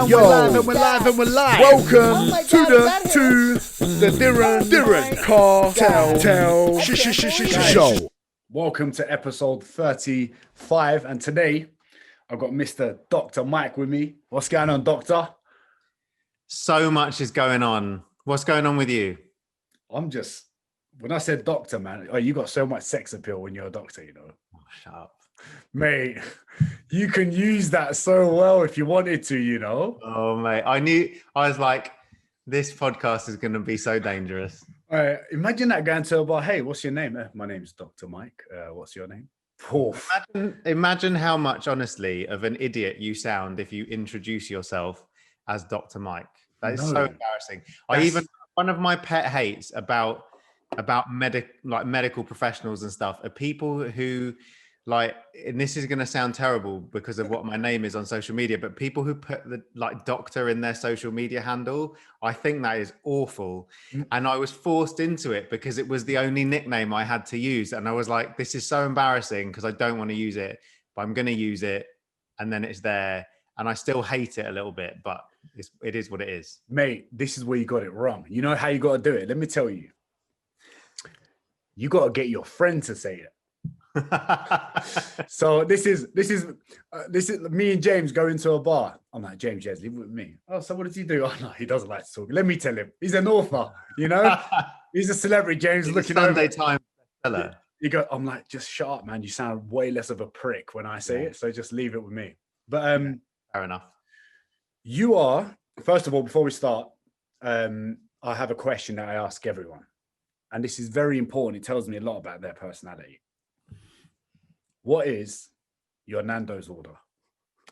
Yo, we're live. Welcome to the Diren Kartal show. Welcome to episode 35, and today I've got Mr. Dr. Mike with me. What's going on, Doctor? So much is going on. What's going on with you? When I said doctor, man, you got so much sex appeal when you're a doctor, you know. Oh, shut up. Mate, you can use that so well if you wanted to, you know. Oh, mate. I was like, this podcast is going to be so dangerous. All right, imagine that going to a bar. Hey, what's your name? My name's Dr. Mike. What's your name? Imagine how much, honestly, of an idiot you sound if you introduce yourself as Dr. Mike. That is so embarrassing. One of my pet hates about medical professionals and stuff are people who, like, and this is going to sound terrible because of what my name is on social media, but people who put the doctor in their social media handle, I think that is awful. And I was forced into it because it was the only nickname I had to use. And I was like, this is so embarrassing because I don't want to use it, but I'm going to use it. And then it's there. And I still hate it a little bit, but it is what it is. Mate, this is where you got it wrong. You know how you got to do it? Let me tell you. You got to get your friend to say it. So this is me and James go into a bar. I'm like, James, yes, leave it with me. Oh, so what does he do? Oh no, he doesn't like to talk. Let me tell him. He's an author, you know. He's a celebrity. James He's looking Sunday over. Time bestseller. You go. I'm like, just shut up, man. You sound way less of a prick when I say it. So just leave it with me. But fair enough. You are, first of all, before we start, I have a question that I ask everyone, and this is very important. It tells me a lot about their personality. What is your Nandos order?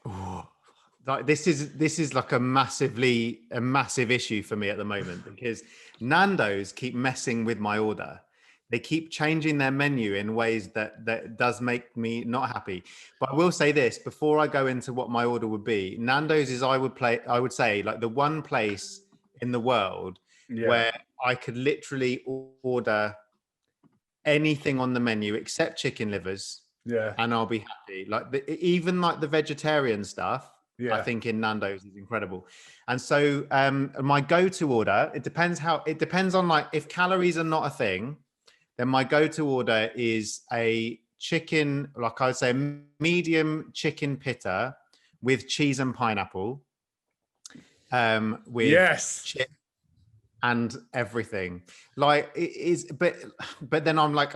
Ooh, like this is like a massive issue for me at the moment because Nandos keep messing with my order. They keep changing their menu in ways that does make me not happy. But I will say this before I go into what my order would be. Nandos is I would say like the one place in the world where I could literally order anything on the menu except chicken livers. Yeah, and I'll be happy. Like even like the vegetarian stuff, yeah. I think in Nandos is incredible. And so my go-to order, it depends on like if calories are not a thing, then my go-to order is a chicken, like I would say, medium chicken pitta with cheese and pineapple, with chip and everything. Like it is, but then I'm like,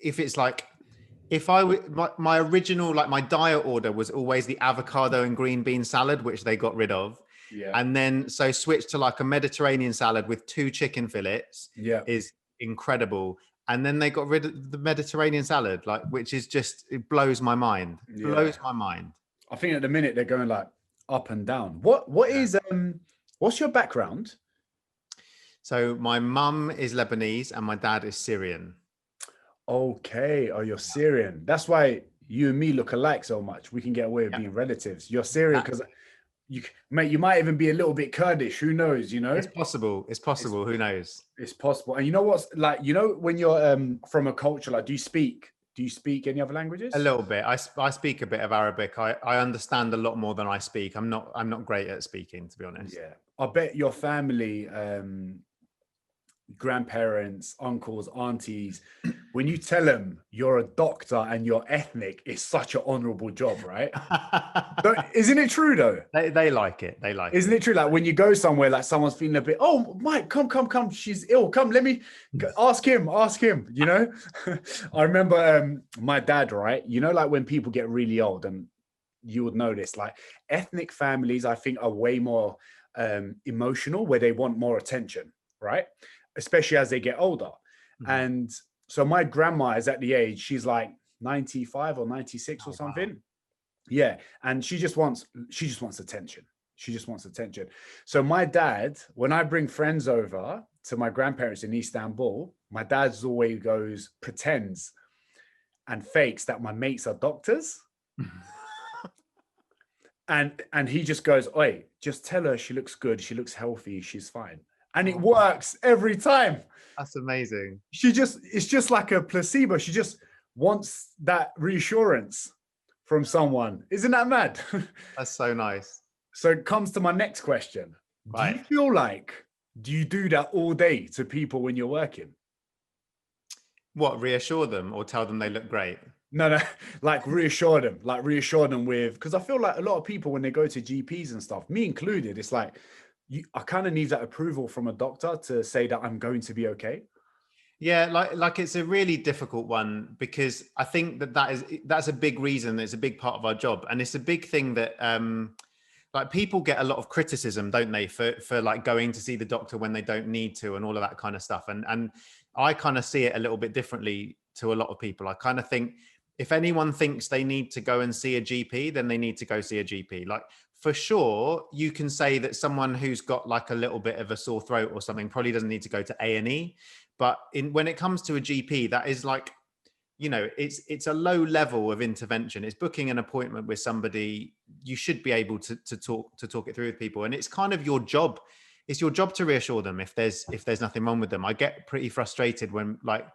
if it's like. If I would, my original, like my diet order was always the avocado and green bean salad, which they got rid of. Yeah. And then, so switch to like a Mediterranean salad with 2 chicken fillets is incredible. And then they got rid of the Mediterranean salad, like, which is just, it blows my mind. Blows my mind. I think at the minute they're going like up and down. What's your background? So my mum is Lebanese and my dad is Syrian. Okay. Oh, you're Syrian. That's why you and me look alike so much. We can get away with being relatives. You're Syrian because you might even be a little bit Kurdish. Who knows? You know, it's possible. Who knows? It's possible. And you know what's like? You know, when you're from a culture, like, do you speak any other languages? A little bit. I speak a bit of Arabic. I understand a lot more than I speak. I'm not great at speaking, to be honest. Yeah, I bet your family. Grandparents, uncles, aunties, when you tell them you're a doctor and you're ethnic, it's such an honorable job, right? Isn't it true though? They like it. Isn't it true? Like when you go somewhere, like someone's feeling a bit, oh, Mike, come, she's ill. Come, let me ask him, you know? I remember my dad, right? You know, like when people get really old, and you would know this, like ethnic families, I think, are way more emotional, where they want more attention, right? Especially as they get older. Mm-hmm. And so my grandma is at the age, she's like 95 or 96 or something. Wow. Yeah. And she just wants attention. So my dad, when I bring friends over to my grandparents in Istanbul, my dad's always pretends and fakes that my mates are doctors. and he just goes, oi, just tell her she looks good. She looks healthy. She's fine. And it works every time. That's amazing. It's just like a placebo. She just wants that reassurance from someone. Isn't that mad? That's so nice. So it comes to my next question. Do you Right. feel like, do you do that all day to people when you're working? What, reassure them or tell them they look great? No, no, like reassure them with, because I feel like a lot of people when they go to GPs and stuff, me included, it's like I kind of need that approval from a doctor to say that I'm going to be okay. Yeah, like it's a really difficult one because I think that's a big reason. It's a big part of our job, and it's a big thing that like people get a lot of criticism, don't they, for like going to see the doctor when they don't need to and all of that kind of stuff. And I kind of see it a little bit differently to a lot of people. I kind of think if anyone thinks they need to go and see a GP, then they need to go see a GP. Like for sure, you can say that someone who's got like a little bit of a sore throat or something probably doesn't need to go to A&E. But when it comes to a GP, that is like, you know, it's a low level of intervention. It's booking an appointment with somebody. You should be able to talk it through with people, and it's kind of your job. It's your job to reassure them if there's nothing wrong with them. I get pretty frustrated when, like,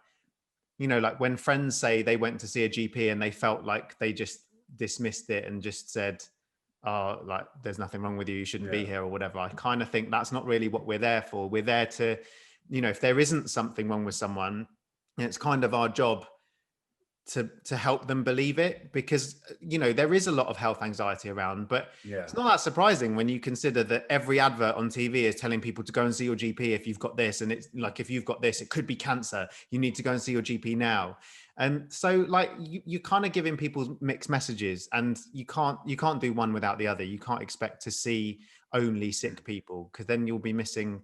you know, like when friends say they went to see a GP and they felt like they just dismissed it and just said, oh, like there's nothing wrong with you, you shouldn't be here or whatever. I kind of think that's not really what we're there for. We're there to, you know, if there isn't something wrong with someone, it's kind of our job to help them believe it, because, you know, there is a lot of health anxiety around, but it's not that surprising when you consider that every advert on TV is telling people to go and see your GP if you've got this, and it's like, if you've got this, it could be cancer, you need to go and see your GP now. And so like you're kind of giving people mixed messages, and you can't do one without the other. You can't expect to see only sick people, because then you'll be missing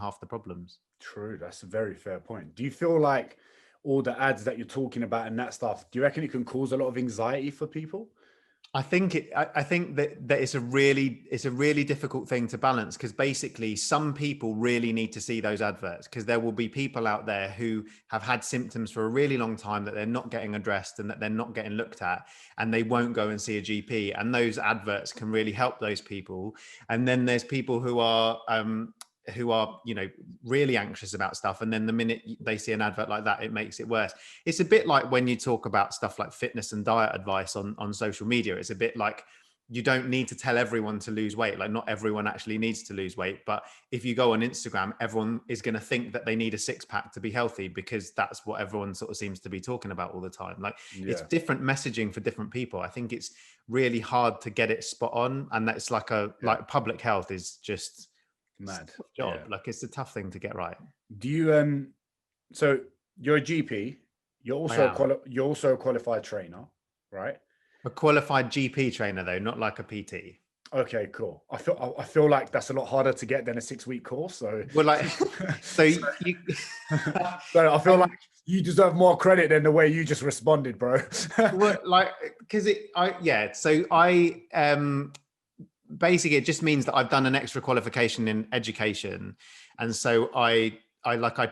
half the problems. True, that's a very fair point. Do you feel like all the ads that you're talking about and that stuff, do you reckon it can cause a lot of anxiety for people? I think that it's a really difficult thing to balance, because basically some people really need to see those adverts, because there will be people out there who have had symptoms for a really long time that they're not getting addressed and that they're not getting looked at, and they won't go and see a GP, and those adverts can really help those people. And then there's people who are you know, really anxious about stuff, and then the minute they see an advert like that, it makes it worse. It's a bit like when you talk about stuff like fitness and diet advice on social media. It's a bit like, you don't need to tell everyone to lose weight. Like, not everyone actually needs to lose weight, but if you go on Instagram, everyone is going to think that they need a six-pack to be healthy, because that's what everyone sort of seems to be talking about all the time. Like, it's different messaging for different people. I think it's really hard to get it spot on, and that's like like public health is just Mad job. Like, it's a tough thing to get right. Do you so you're a GP, you're also a qualified trainer, right? A qualified GP trainer though, not like a PT. Okay, cool. I feel like that's a lot harder to get than a 6-week course. So well, like so I feel like you deserve more credit than the way you just responded, bro. well, like, because basically it just means that I've done an extra qualification in education, and so I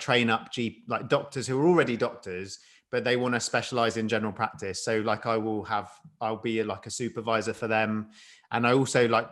train up like doctors who are already doctors, but they want to specialize in general practice. So like I'll be like a supervisor for them, and I also like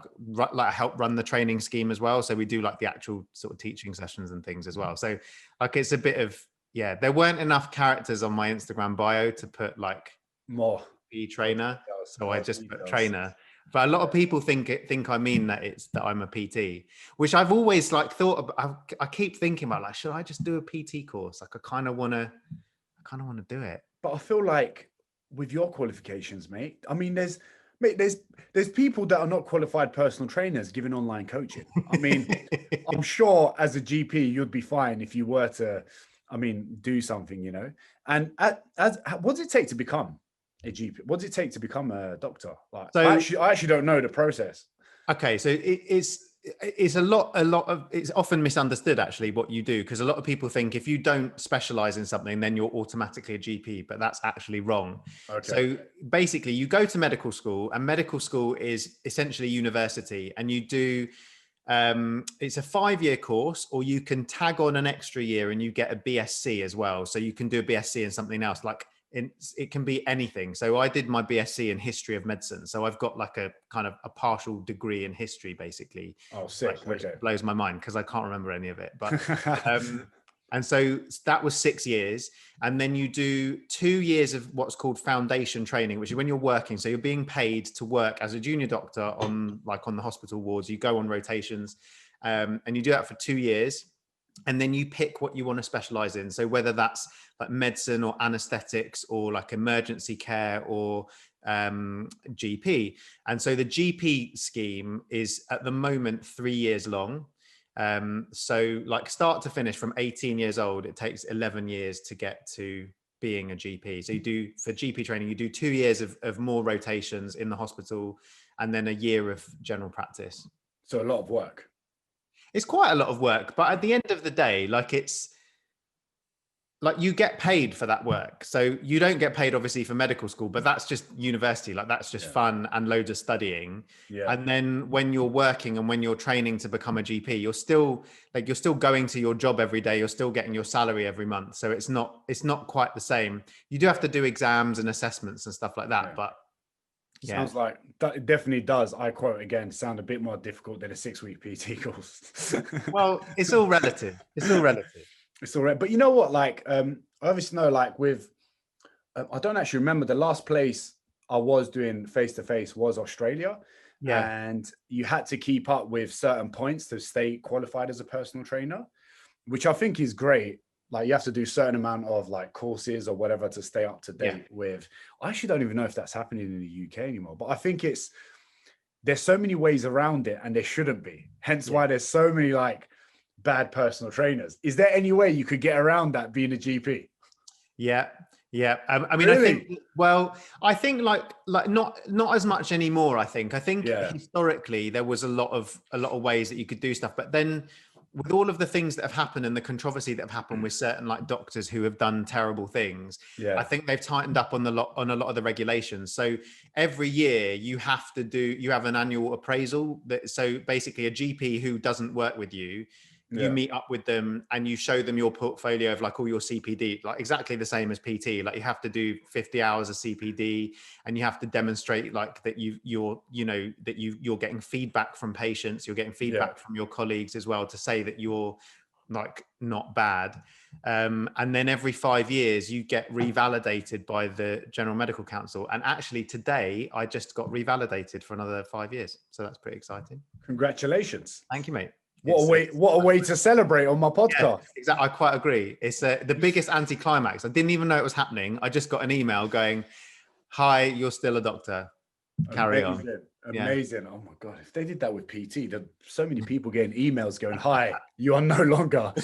help run the training scheme as well. So we do like the actual sort of teaching sessions and things as well. So like it's a bit of, there weren't enough characters on my Instagram bio to put like more trainer, so I just put trainer. But a lot of people think I mean that I'm a PT, which I've always like thought about. I keep thinking about, like, should I just do a PT course? Like, I kind of want to do it. But I feel like with your qualifications, mate, I mean, there's people that are not qualified personal trainers giving online coaching. I mean, I'm sure as a GP, you'd be fine if you were to, I mean, do something, you know. And what does it take to become a GP? What does it take to become a doctor? Like, so, I actually don't know the process. Okay, so it's a lot of, it's often misunderstood actually what you do, because a lot of people think if you don't specialize in something, then you're automatically a GP, but that's actually wrong. Okay. So basically you go to medical school, and medical school is essentially university, and you do it's a 5-year course, or you can tag on an extra year and you get a BSc as well. So you can do a BSc in something else, like it can be anything. So I did my BSc in history of medicine. So I've got like a kind of a partial degree in history, basically. Oh, sick. Which blows my mind because I can't remember any of it. But And so that was 6 years. And then you do 2 years of what's called foundation training, which is when you're working. So you're being paid to work as a junior doctor on the hospital wards. You go on rotations, and you do that for 2 years. And then you pick what you want to specialize in. So whether that's like medicine or anesthetics or like emergency care or GP. And so the GP scheme is at the moment 3 years long. So like start to finish from 18 years old, it takes 11 years to get to being a GP. So you do, for GP training, you do 2 years of more rotations in the hospital and then a year of general practice. So a lot of work. It's quite a lot of work, but at the end of the day, like it's like you get paid for that work. So you don't get paid obviously for medical school, but that's just university. Like that's just fun and loads of studying. Yeah. And then when you're working and when you're training to become a GP, you're still going to your job every day. You're still getting your salary every month. So it's not quite the same. You do have to do exams and assessments and stuff like that, but sounds like that. It definitely does. I quote again, sound a bit more difficult than a 6-week PT course. Well, it's all relative. It's all relative. It's all right. But you know what? Like, I obviously know, like with, I don't actually remember the last place I was doing face-to-face was Australia. Yeah. And you had to keep up with certain points to stay qualified as a personal trainer, which I think is great. Like you have to do a certain amount of like courses or whatever to stay up to date with. I actually don't even know if that's happening in the UK anymore, but I think there's so many ways around it and there shouldn't be. Hence why there's so many like bad personal trainers. Is there any way you could get around that being a GP? Yeah. I mean, really? I think like not as much anymore. I think historically there was a lot of ways that you could do stuff, but then with all of the things that have happened and the controversy that have happened with certain like doctors who have done terrible things, I think they've tightened up on a lot of the regulations. So every year you have an annual appraisal. So basically a GP who doesn't work with you, you meet up with them and you show them your portfolio of like all your CPD, like exactly the same as PT. Like you have to do 50 hours of CPD and you have to demonstrate like that you're getting feedback from patients, you're getting feedback from your colleagues as well to say that you're like not bad. And then every 5 years you get revalidated by the General Medical Council. And actually today I just got revalidated for another 5 years. So that's pretty exciting. Congratulations. Thank you, mate. What a way to celebrate on my podcast. Yeah, exactly. I quite agree. It's the biggest anticlimax. I didn't even know it was happening. I just got an email going, "Hi, you're still a doctor. Carry on." Amazing. Oh my God. If they did that with PT, there's so many people getting emails going, "Hi, you are no longer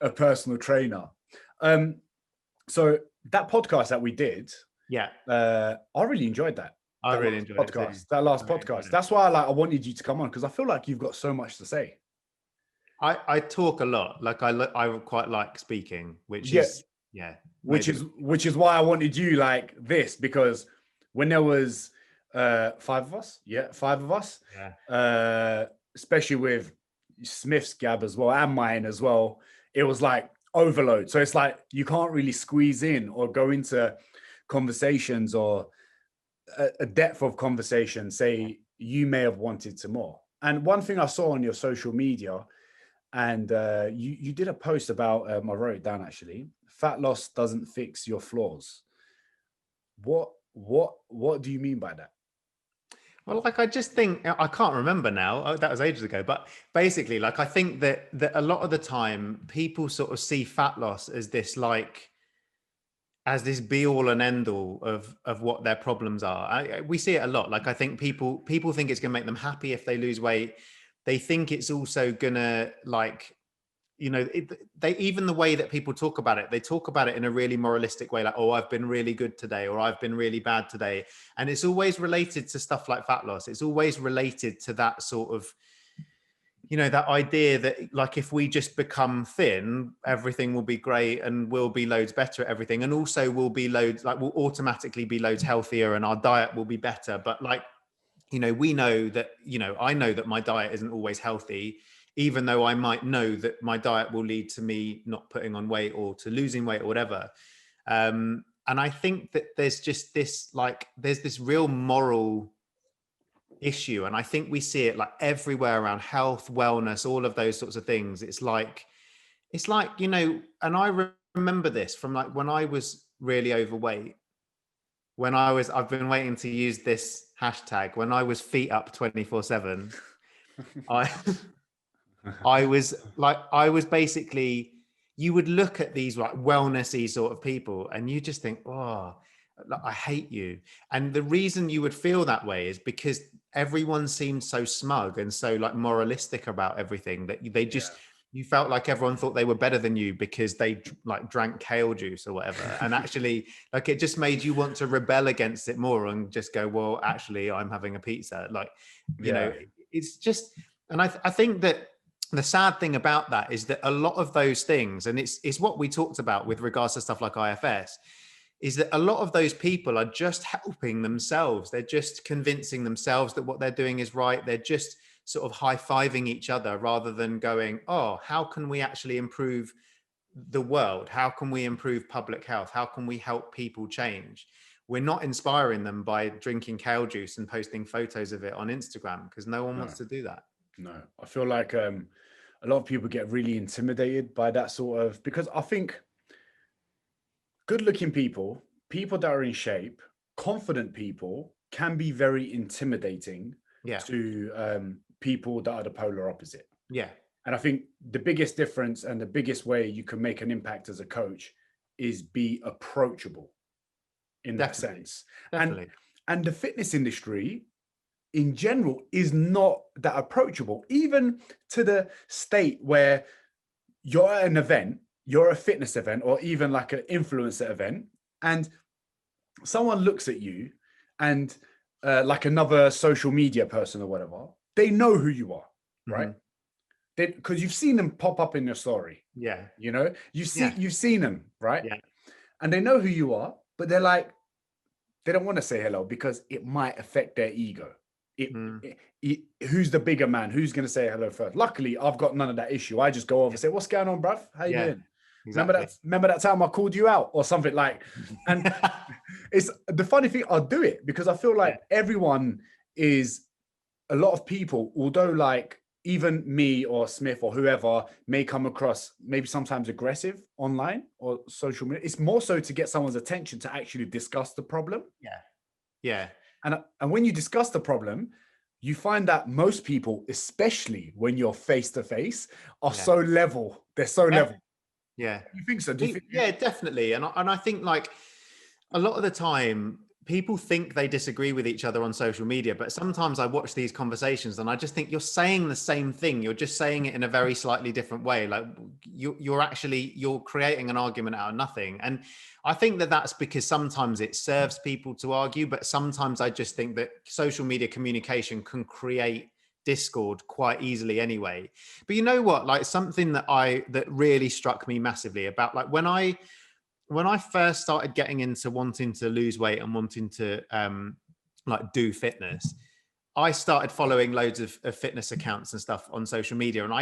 a personal trainer." So that podcast that we did, I really enjoyed that. I really enjoyed podcast. That last podcast. That's why I wanted you to come on, because I feel like you've got so much to say. I talk a lot. Like I quite like speaking, which is why I wanted you like this, because when there was 5 of us, especially with Smith's gab as well and mine as well, it was like overload. So it's like you can't really squeeze in or go into conversations or a depth of conversation, say you may have wanted to more. And one thing I saw on your social media, and you did a post about, I wrote it down actually, fat loss doesn't fix your flaws. What do you mean by that? Well, like, I just think, I can't remember now, that was ages ago, but basically, like, I think that a lot of the time people sort of see fat loss as this, like, as this be all and end all of what their problems are. We see it a lot. Like, I think people think it's gonna make them happy if they lose weight. They think it's also gonna, like, you know, even the way that people talk about it, they talk about it in a really moralistic way, like, oh, I've been really good today, or I've been really bad today. And it's always related to stuff like fat loss. It's always related to that sort of, you know, that idea that, like, if we just become thin, everything will be great and we'll be loads better at everything. And also we'll be loads, like, we'll automatically be loads healthier and our diet will be better. But, like, you know, we know that, you know, I know that my diet isn't always healthy, even though I might know that my diet will lead to me not putting on weight or to losing weight or whatever. And I think that there's just this, like, there's this real moral issue. And I think we see it, like, everywhere around health, wellness, all of those sorts of things. It's like, it's like, you know, and I remember this from like when I was really overweight, I've been waiting to use this hashtag, when I was feet up 24/7, I, I was basically, you would look at these like wellnessy sort of people and you just think, oh, like, I hate you. And the reason you would feel that way is because everyone seemed so smug and so like moralistic about everything that they just, you felt like everyone thought they were better than you because they like drank kale juice or whatever. And actually, like, it just made you want to rebel against it more and just go, well, actually, I'm having a pizza. Like, you know, it's just, and I think that the sad thing about that is that a lot of those things, and it's what we talked about with regards to stuff like IFS, is that a lot of those people are just helping themselves. They're just convincing themselves that what they're doing is right. They're just sort of high-fiving each other rather than going, oh, how can we actually improve the world? How can we improve public health? How can we help people change? We're not inspiring them by drinking kale juice and posting photos of it on Instagram, because no one wants to do that. No, I feel like a lot of people get really intimidated by that sort of, because I think good-looking people, people that are in shape, confident people can be very intimidating to people that are the polar opposite. Yeah. And I think the biggest difference and the biggest way you can make an impact as a coach is be approachable in that sense. Definitely. And the fitness industry in general is not that approachable, even to the state where you're at an event, you're a fitness event, or even like an influencer event, and someone looks at you and like another social media person or whatever, they know who you are, right? Because you've seen them pop up in your story. Yeah. You know, you've seen them, right? Yeah. And they know who you are, but they're like, they don't want to say hello because it might affect their ego. Who's the bigger man? Who's going to say hello first? Luckily, I've got none of that issue. I just go over and say, what's going on, bruv? How you doing? Exactly. Remember that time I called you out or something like, and it's the funny thing, I'll do it because I feel like everyone is, a lot of people, although like even me or Smith or whoever may come across maybe sometimes aggressive online or social media, it's more so to get someone's attention to actually discuss the problem. Yeah. And when you discuss the problem, you find that most people, especially when you're face to face, are so level. They're so level. Yeah. You think so? Yeah, definitely. And I think like a lot of the time people think they disagree with each other on social media, but sometimes I watch these conversations and I just think you're saying the same thing. You're just saying it in a very slightly different way. Like you're creating an argument out of nothing. And I think that that's because sometimes it serves people to argue, but sometimes I just think that social media communication can create discord quite easily anyway. But you know what, like something that really struck me massively about like when I first started getting into wanting to lose weight and wanting to like do fitness, I started following loads of fitness accounts and stuff on social media. And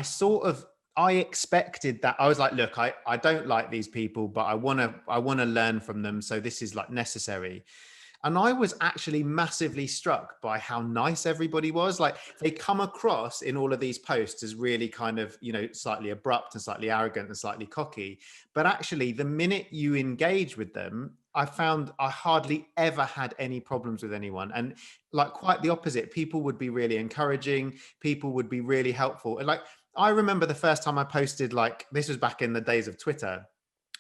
I expected that. I was like, look, I don't like these people, but I want to learn from them. So this is like necessary. And I was actually massively struck by how nice everybody was. Like they come across in all of these posts as really kind of, you know, slightly abrupt and slightly arrogant and slightly cocky. But actually the minute you engage with them, I found I hardly ever had any problems with anyone. And like quite the opposite, people would be really encouraging. People would be really helpful. And like, I remember the first time I posted, like this was back in the days of Twitter,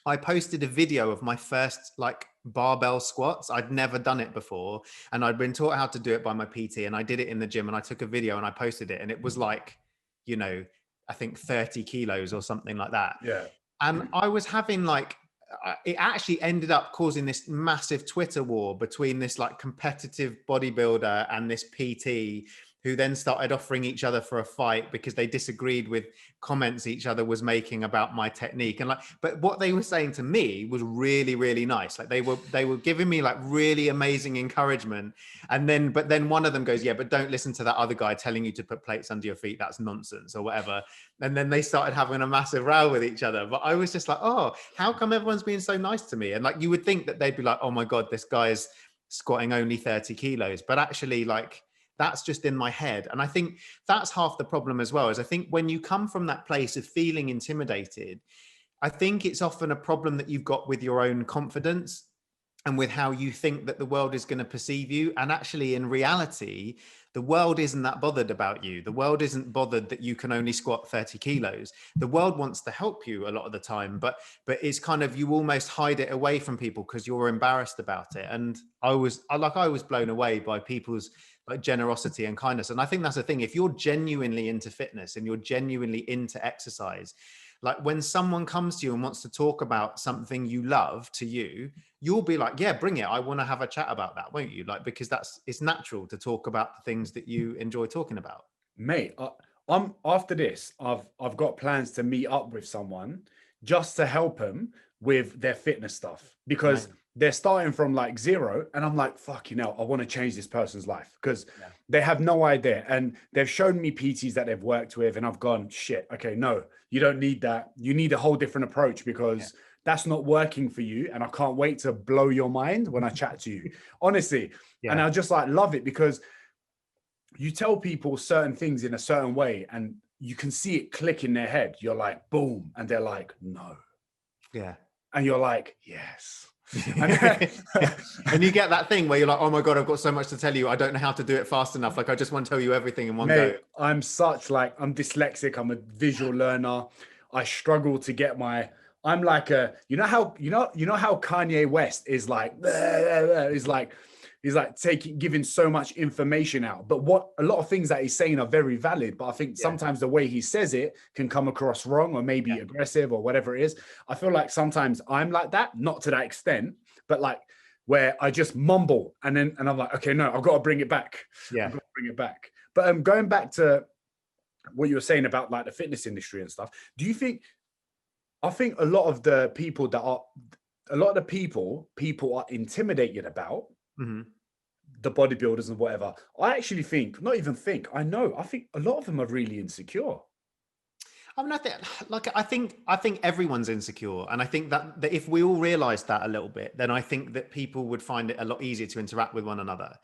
I posted a video of my first like barbell squats. I'd never done it before. And I'd been taught how to do it by my PT, and I did it in the gym and I took a video and I posted it. And it was like, you know, I think 30 kilos or something like that. Yeah. And I was having like, it actually ended up causing this massive Twitter war between this like competitive bodybuilder and this PT, who then started offering each other for a fight because they disagreed with comments each other was making about my technique. And like, but what they were saying to me was really, really nice. Like they were giving me like really amazing encouragement. But then one of them goes, yeah, but don't listen to that other guy telling you to put plates under your feet. That's nonsense or whatever. And then they started having a massive row with each other. But I was just like, oh, how come everyone's being so nice to me? And like, you would think that they'd be like, oh my God, this guy's squatting only 30 kilos. But actually like, that's just in my head. And I think that's half the problem as well, is I think when you come from that place of feeling intimidated, I think it's often a problem that you've got with your own confidence and with how you think that the world is going to perceive you. And actually, in reality, the world isn't that bothered about you. The world isn't bothered that you can only squat 30 kilos. The world wants to help you a lot of the time, but it's kind of, you almost hide it away from people because you're embarrassed about it. And I was blown away by people's like generosity and kindness. And I think that's the thing. If you're genuinely into fitness and you're genuinely into exercise, like when someone comes to you and wants to talk about something you love to you, you'll be like, yeah, bring it. I want to have a chat about that, won't you? Like, because it's natural to talk about the things that you enjoy talking about. Mate, I'm after this, I've got plans to meet up with someone just to help them with their fitness stuff, because they're starting from like zero. And I'm like, fuck, I want to change this person's life, because they have no idea. And they've shown me PTs that they've worked with, and I've gone, shit, okay, no, you don't need that. You need a whole different approach, because that's not working for you. And I can't wait to blow your mind when I chat to you, honestly. And I just like love it, because you tell people certain things in a certain way and you can see it click in their head. You're like, boom. And they're like, no. Yeah. And you're like, yes. And you get that thing where you're like, oh my God, I've got so much to tell you. I don't know how to do it fast enough. Like, I just want to tell you everything in one go. I'm dyslexic. I'm a visual learner. I struggle to get I'm like you know how Kanye West is like, he's like giving so much information out, but a lot of things that he's saying are very valid. But I think sometimes the way he says it can come across wrong, or maybe aggressive, or whatever it is. I feel like sometimes I'm like that, not to that extent, but like where I just mumble and I'm like, okay, no, I've got to bring it back. I've got to bring it back. But going back to what you were saying about like the fitness industry and stuff, do you think, I think a lot of the people people are intimidated about, the bodybuilders and whatever. I actually think, I think a lot of them are really insecure. I mean, I think everyone's insecure. And I think that if we all realized that a little bit, then I think that people would find it a lot easier to interact with one another.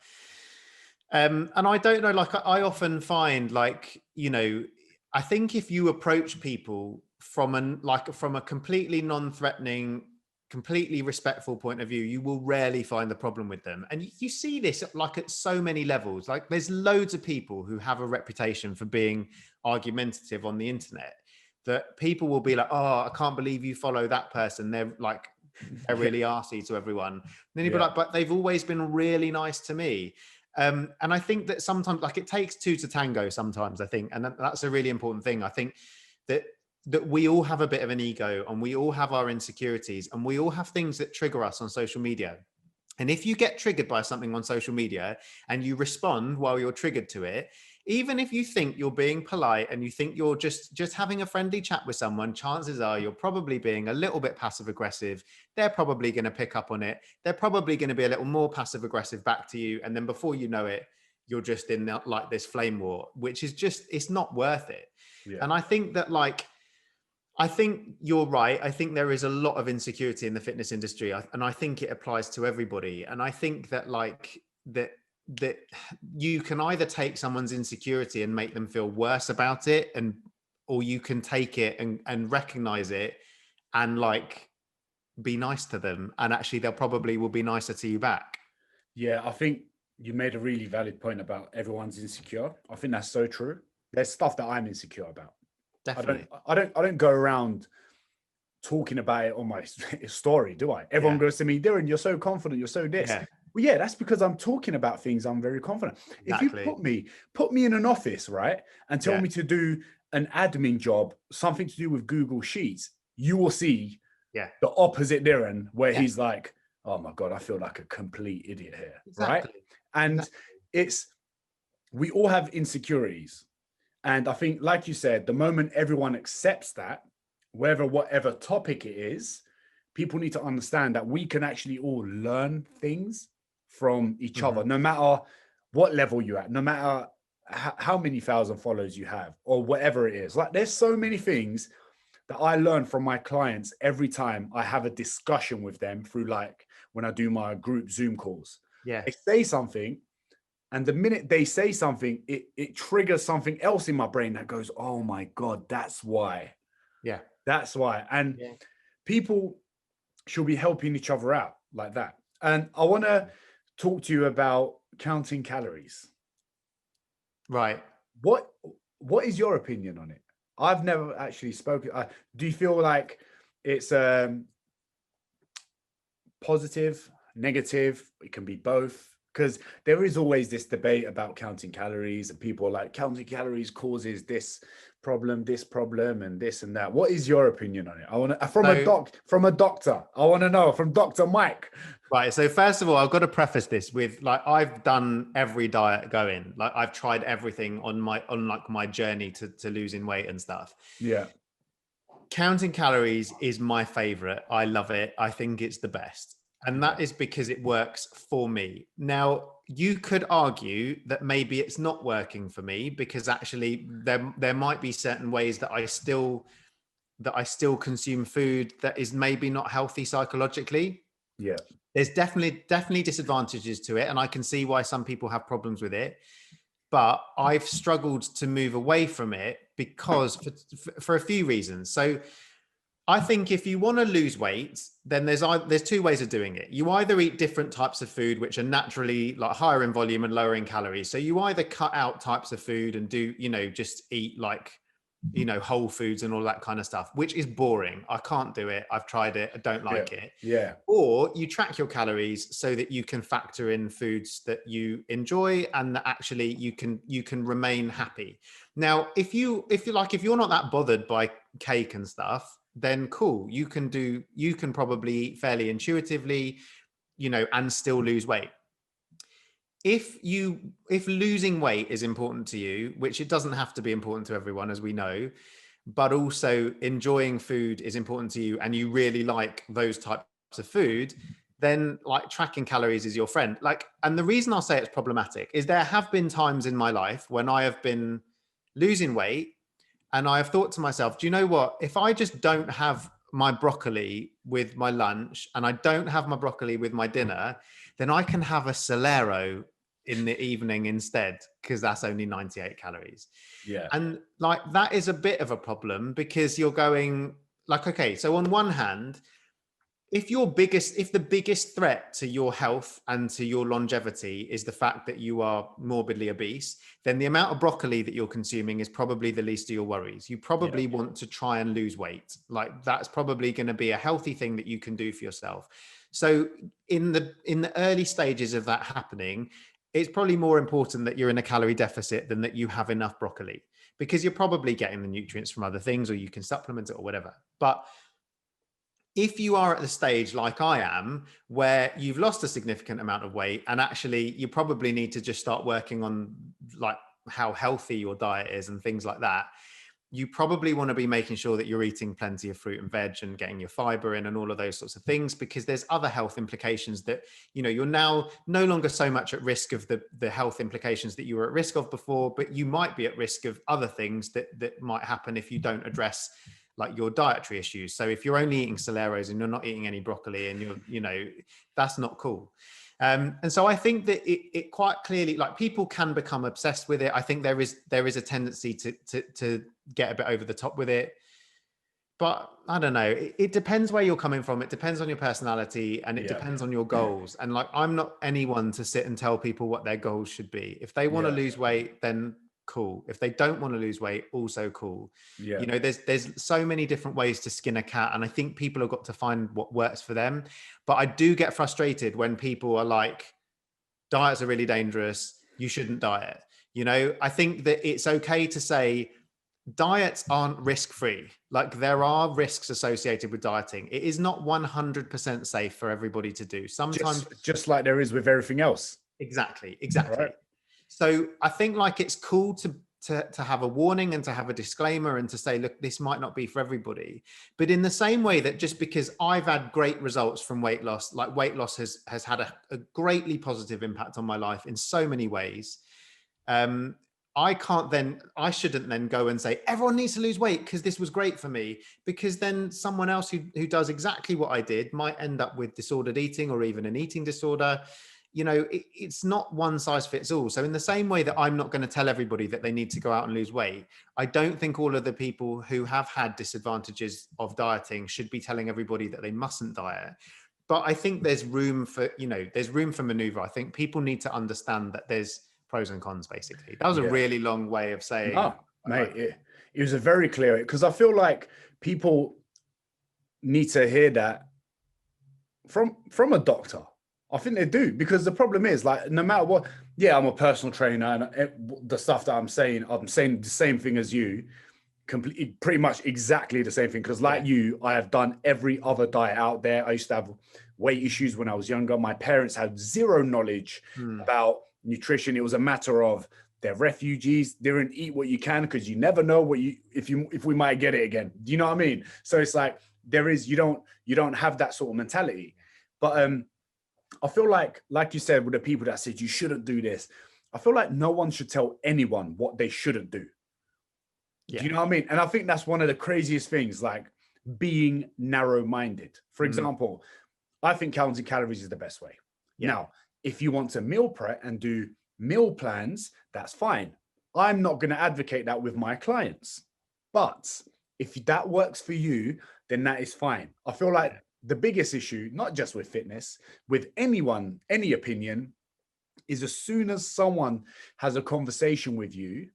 And I don't know, like I often find like, I think if you approach people from a completely non-threatening, completely respectful point of view, you will rarely find the problem with them. And you see this like at so many levels. Like there's loads of people who have a reputation for being argumentative on the internet, that people will be like, oh, I can't believe you follow that person. They're really arsey to everyone. And then you'd be like, but they've always been really nice to me. And I think that sometimes, like, it takes two to tango sometimes, I think. And that's a really important thing. I think that we all have a bit of an ego, and we all have our insecurities, and we all have things that trigger us on social media. And if you get triggered by something on social media and you respond while you're triggered to it, even if you think you're being polite and you think you're just having a friendly chat with someone, chances are you're probably being a little bit passive aggressive. They're probably going to pick up on it. They're probably going to be a little more passive aggressive back to you. And then before you know it, you're just in like this flame war, which is just, it's not worth it. Yeah. And I think that I think you're right. I think there is a lot of insecurity in the fitness industry, and I think it applies to everybody. And I think that that you can either take someone's insecurity and make them feel worse about it, or you can take it and recognize it and be nice to them, and actually they'll probably will be nicer to you back. Yeah, I think you made a really valid point about everyone's insecure. I think that's so true. There's stuff that I'm insecure about. Definitely. I don't go around talking about it on my story, do I? Everyone goes to me, Diren, you're so confident, you're so this. Yeah. Well, yeah, that's because I'm talking about things I'm very confident. Exactly. If you put me in an office, right, and tell me to do an admin job, something to do with Google Sheets, you will see the opposite Diren, where he's like, oh my God, I feel like a complete idiot here, right? And we all have insecurities. And I think, like you said, the moment everyone accepts that, whatever topic it is, people need to understand that we can actually all learn things from each other, no matter what level you're at, no matter how many thousand followers you have, or whatever it is. Like, there's so many things that I learn from my clients every time I have a discussion with them through, like, when I do my group Zoom calls. Yeah. They say something, And the minute they say something, it triggers something else in my brain that goes, oh my God, that's why. Yeah. That's why. And people should be helping each other out like that. And I want to talk to you about counting calories. Right. What is your opinion on it? I've never actually spoken. Do you feel like it's positive, negative? It can be both. Because there is always this debate about counting calories, and people are like, counting calories causes this problem, and this and that. What is your opinion on it? I want to from a doctor. I want to know from Dr. Mike. Right. So first of all, I've got to preface this with, like, I've done every diet going. Like, I've tried everything on my journey to losing weight and stuff. Yeah. Counting calories is my favorite. I love it. I think it's the best. And that is because it works for me. Now, you could argue that maybe it's not working for me, because actually there might be certain ways that I still consume food that is maybe not healthy psychologically. Yeah. There's definitely disadvantages to it. And I can see why some people have problems with it. But I've struggled to move away from it because for a few reasons. So I think if you want to lose weight, then there's two ways of doing it. You either eat different types of food, which are naturally like higher in volume and lower in calories. So you either cut out types of food and do, just eat like, whole foods and all that kind of stuff, which is boring. I can't do it. I've tried it. I don't like it. Yeah. Or you track your calories so that you can factor in foods that you enjoy and that actually you can remain happy. Now, if you're not that bothered by cake and stuff, then cool. You can probably eat fairly intuitively, and still lose weight. If losing weight is important to you, which it doesn't have to be important to everyone, as we know, but also enjoying food is important to you and you really like those types of food, then like tracking calories is your friend. And the reason I'll say it's problematic is there have been times in my life when I have been losing weight and I have thought to myself, do you know what? If I just don't have my broccoli with my lunch and I don't have my broccoli with my dinner, then I can have a Solero in the evening instead, because that's only 98 calories. Yeah. And like, that is a bit of a problem because you're going like, okay, so on one hand, if the biggest threat to your health and to your longevity is the fact that you are morbidly obese, then the amount of broccoli that you're consuming is probably the least of your worries. You probably want to try and lose weight. Like, that's probably going to be a healthy thing that you can do for yourself. So in the early stages of that happening, it's probably more important that you're in a calorie deficit than that you have enough broccoli, because you're probably getting the nutrients from other things, or you can supplement it or whatever. But if you are at the stage like I am, where you've lost a significant amount of weight and actually you probably need to just start working on like how healthy your diet is and things like that, you probably want to be making sure that you're eating plenty of fruit and veg and getting your fiber in and all of those sorts of things, because there's other health implications that, you're now no longer so much at risk of the health implications that you were at risk of before, but you might be at risk of other things that might happen if you don't address like your dietary issues. So if you're only eating Soleros and you're not eating any broccoli and that's not cool. And so I think that it quite clearly, like, people can become obsessed with it. I think there is a tendency to get a bit over the top with it, but I don't know. It depends where you're coming from. It depends on your personality and it depends on your goals. And like, I'm not anyone to sit and tell people what their goals should be. If they want to lose weight, then cool. If they don't want to lose weight, also cool. There's so many different ways to skin a cat, and I think people have got to find what works for them. But I do get frustrated when people are like, diets are really dangerous, you shouldn't diet. I think that it's okay to say diets aren't risk-free. Like, there are risks associated with dieting. It is not 100% safe for everybody to do. Sometimes just like there is with everything else. Exactly. Right. So I think like it's cool to have a warning and to have a disclaimer and to say, look, this might not be for everybody. But in the same way that just because I've had great results from weight loss, like weight loss has had a greatly positive impact on my life in so many ways. I shouldn't then go and say, everyone needs to lose weight because this was great for me, because then someone else who does exactly what I did might end up with disordered eating or even an eating disorder. you know, it's not one size fits all. So in the same way that I'm not going to tell everybody that they need to go out and lose weight, I don't think all of the people who have had disadvantages of dieting should be telling everybody that they mustn't diet. But I think there's room for, you know, there's room for maneuver. I think people need to understand that there's pros and cons, basically. That was a really long way of saying. No, mate, it was a very clear, because I feel like people need to hear that from a doctor. I think they do, because the problem is, like, no matter what, yeah, I'm a personal trainer, and the stuff that I'm saying the same thing as you, completely, pretty much exactly the same thing. Because like you, I have done every other diet out there. I used to have weight issues when I was younger. My parents had zero knowledge about nutrition. It was a matter of, they're refugees. They didn't eat what you can, because you never know what if we might get it again. Do you know what I mean? So it's like, you don't have that sort of mentality. But I feel like you said, with the people that said you shouldn't do this, I feel like no one should tell anyone what they shouldn't do. Yeah. Do you know what I mean? And I think that's one of the craziest things, like being narrow-minded. For example, I think counting calories is the best way. Yeah. Now, if you want to meal prep and do meal plans, that's fine. I'm not going to advocate that with my clients. But if that works for you, then that is fine. I feel like the biggest issue, not just with fitness, with anyone, any opinion, is as soon as someone has a conversation with you,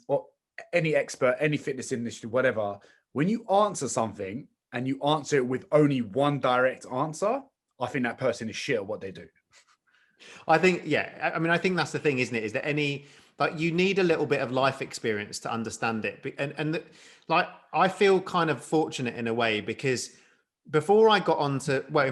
or any expert, any fitness industry, whatever, when you answer something and you answer it with only one direct answer, I think that person is shit at what they do. I think, yeah, I mean, I think that's the thing, isn't it? Is there like, you need a little bit of life experience to understand it. And like, I feel kind of fortunate in a way, because before I got in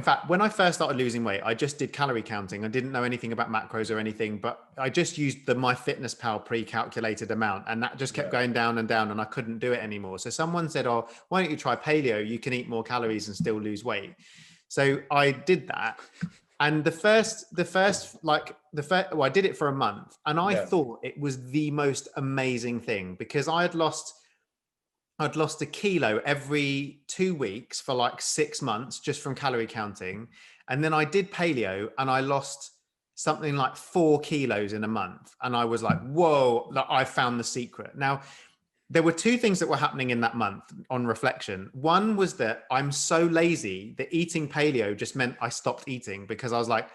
fact, when I first started losing weight, I just did calorie counting. I didn't know anything about macros or anything, but I just used the MyFitnessPal pre-calculated amount, and that just kept going down and down, and I couldn't do it anymore. So someone said, oh, why don't you try paleo? You can eat more calories and still lose weight. So I did that. And I did it for a month, and I thought it was the most amazing thing, because I'd lost a kilo every 2 weeks for like 6 months just from calorie counting. And then I did paleo, and I lost something like 4 kilos in a month. And I was like, whoa, like, I found the secret. Now, there were 2 things that were happening in that month on reflection. One was that I'm so lazy that eating paleo just meant I stopped eating, because I was like,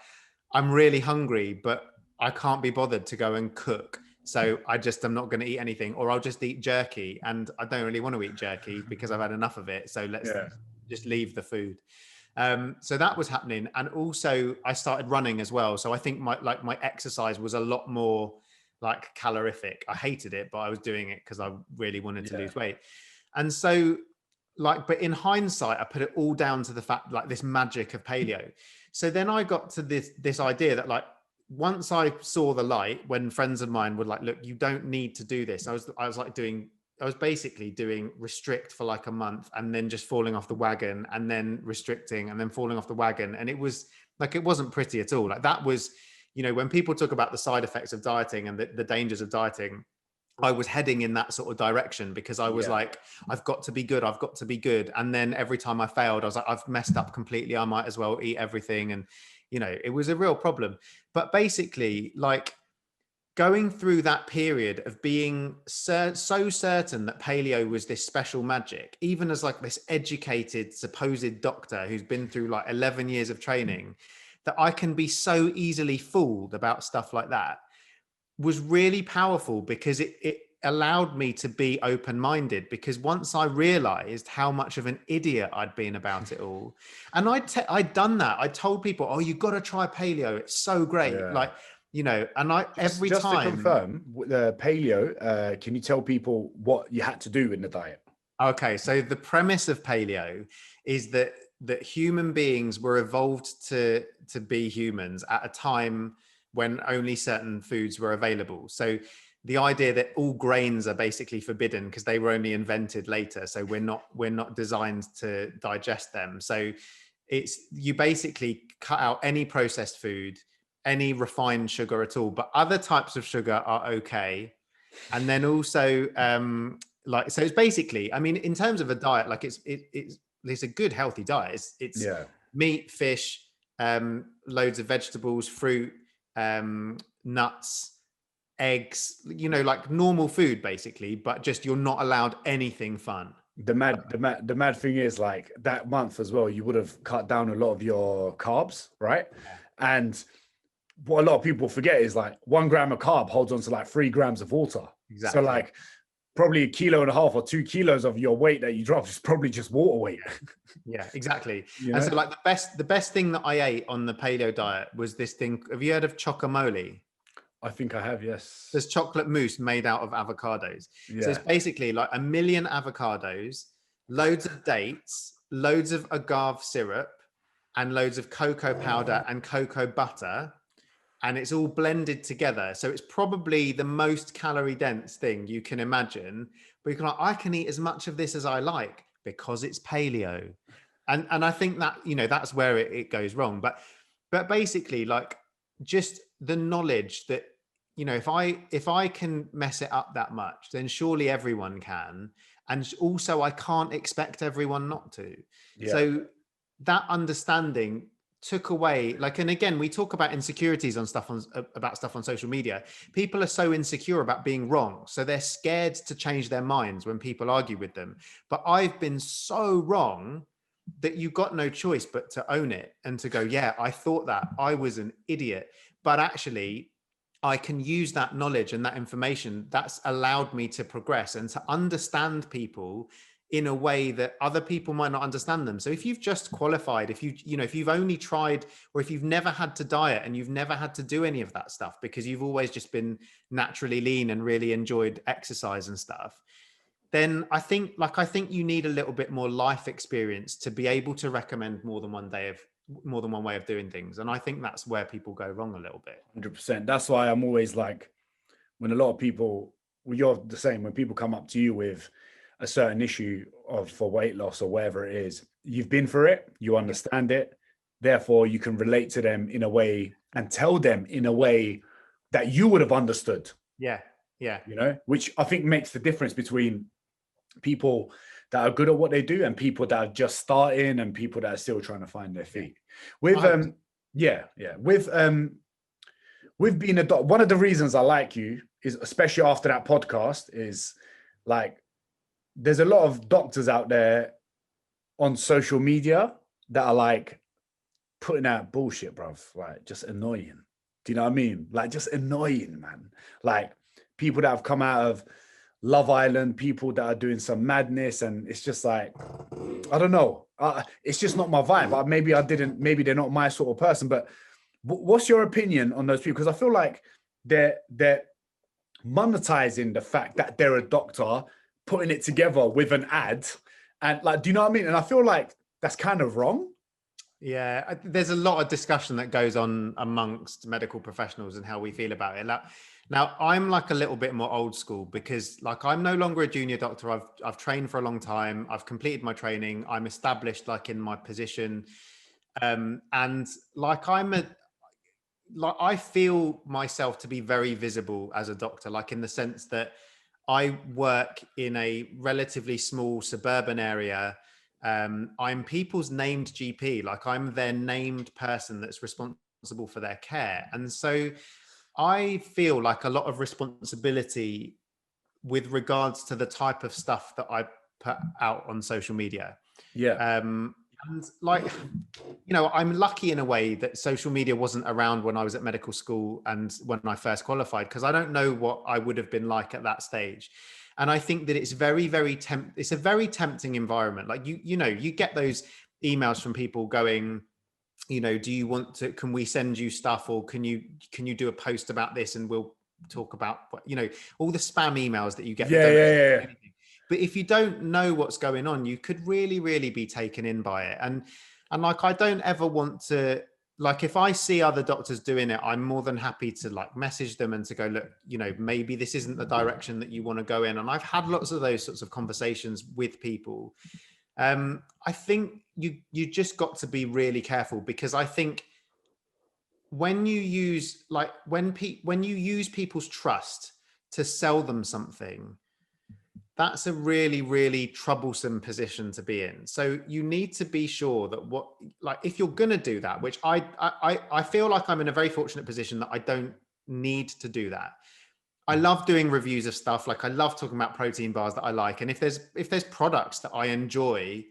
I'm really hungry, but I can't be bothered to go and cook. So I'm not going to eat anything, or I'll just eat jerky. And I don't really want to eat jerky because I've had enough of it. So let's just leave the food. So that was happening. And also I started running as well. So I think my exercise was a lot more like calorific. I hated it, but I was doing it because I really wanted to lose weight. And so but in hindsight, I put it all down to the fact, like, this magic of paleo. So then I got to this idea that, like, once I saw the light, when friends of mine were like, look, you don't need to do this. I was basically doing restrict for like a month, and then just falling off the wagon, and then restricting, and then falling off the wagon. And it was like, it wasn't pretty at all. Like, that was, you know, when people talk about the side effects of dieting and the dangers of dieting, I was heading in that sort of direction, because I was like, I've got to be good. I've got to be good. And then every time I failed, I was like, I've messed up completely. I might as well eat everything. And, you know, it was a real problem. But basically, like, going through that period of being so certain that paleo was this special magic, even as like this educated supposed doctor who's been through like 11 years of training, that I can be so easily fooled about stuff like that, was really powerful, because it allowed me to be open-minded. Because once I realized how much of an idiot I'd been about it all, and I'd done that. I told people, oh, you've got to try paleo. It's so great. Like, you know, and just to confirm, the paleo, can you tell people what you had to do in the diet? Okay. So the premise of paleo is that human beings were evolved to be humans at a time when only certain foods were available. So the idea that all grains are basically forbidden because they were only invented later. So we're not designed to digest them. So you basically cut out any processed food, any refined sugar at all, but other types of sugar are okay. And then also, so it's basically, I mean, in terms of a diet, like it's a good, healthy diet. It's meat, fish, loads of vegetables, fruit, nuts, eggs, like normal food basically, but just you're not allowed anything fun. The mad thing is, like, that month as well, you would have cut down a lot of your carbs, right? Yeah. And what a lot of people forget is, like, 1 gram of carb holds on to like 3 grams of water. Exactly. So like probably 1.5 kilos or 2 kilos of your weight that you dropped is probably just water weight. Yeah, exactly. You And know? so like the best thing that I ate on the paleo diet was this thing. Have you heard of chocomole? I think I have, yes. There's chocolate mousse made out of avocados. Yeah. So it's basically like 1 million avocados, loads of dates, loads of agave syrup, and loads of cocoa powder and cocoa butter. And it's all blended together. So it's probably the most calorie dense thing you can imagine. But you can, like, I can eat as much of this as I like because it's paleo. And I think that, that's where it goes wrong. But basically, like, just the knowledge that, if I can mess it up that much, then surely everyone can. And also I can't expect everyone not to. Yeah. So that understanding took away, like, and again, we talk about insecurities on stuff on social media. People are so insecure about being wrong, so they're scared to change their minds when people argue with them. But I've been so wrong that you got no choice but to own it and to go, yeah, I thought that, I was an idiot. But actually, I can use that knowledge and that information that's allowed me to progress and to understand people in a way that other people might not understand them. So if you've just qualified, if you've only tried, or if you've never had to diet and you've never had to do any of that stuff because you've always just been naturally lean and really enjoyed exercise and stuff, then I think you need a little bit more life experience to be able to recommend more than one way of doing things. And I think that's where people go wrong a little bit. 100%. That's why I'm always like, when a lot of people, well, you're the same, when people come up to you with a certain issue for weight loss or whatever it is, you've been through it, you understand it, therefore you can relate to them in a way and tell them in a way that you would have understood. Yeah. Which I think makes the difference between people that are good at what they do and people that are just starting and people that are still trying to find their feet. With being a doctor, one of the reasons I like you is, especially after that podcast, is like, there's a lot of doctors out there on social media that are like putting out bullshit, bruv. Like, just annoying. Do you know what I mean? Like, just annoying, man. Like, people that have come out of Love Island, people that are doing some madness, and it's just like, I don't know. It's just not my vibe. Maybe they're not my sort of person. But what's your opinion on those people? Because I feel like they're monetizing the fact that they're a doctor, putting it together with an ad, and like, do you know what I mean? And I feel like that's kind of wrong. Yeah, there's a lot of discussion that goes on amongst medical professionals and how we feel about it. Now, I'm like a little bit more old school because, like, I'm no longer a junior doctor. I've trained for a long time. I've completed my training. I'm established, like, in my position, and like I feel myself to be very visible as a doctor, like, in the sense that I work in a relatively small suburban area. I'm people's named GP, like, I'm their named person that's responsible for their care. And so I feel like a lot of responsibility with regards to the type of stuff that I put out on social media. Yeah. And like, I'm lucky in a way that social media wasn't around when I was at medical school and when I first qualified, because I don't know what I would have been like at that stage. And I think that it's it's a very tempting environment. Like, you get those emails from people going, do you want to, can we send you stuff, or can you do a post about this and we'll talk about, all the spam emails that you get. Yeah. But if you don't know what's going on, you could really, really be taken in by it. And like, I don't ever want to, like, if I see other doctors doing it, I'm more than happy to, like, message them and to go, look, maybe this isn't the direction that you want to go in. And I've had lots of those sorts of conversations with people. I think you just got to be really careful, because I think when you use, like, when you use people's trust to sell them something, that's a really, really troublesome position to be in. So you need to be sure that if you're going to do that, which I feel like I'm in a very fortunate position that I don't need to do that. I love doing reviews of stuff. Like I love talking about protein bars that I like. And if there's products that I enjoy,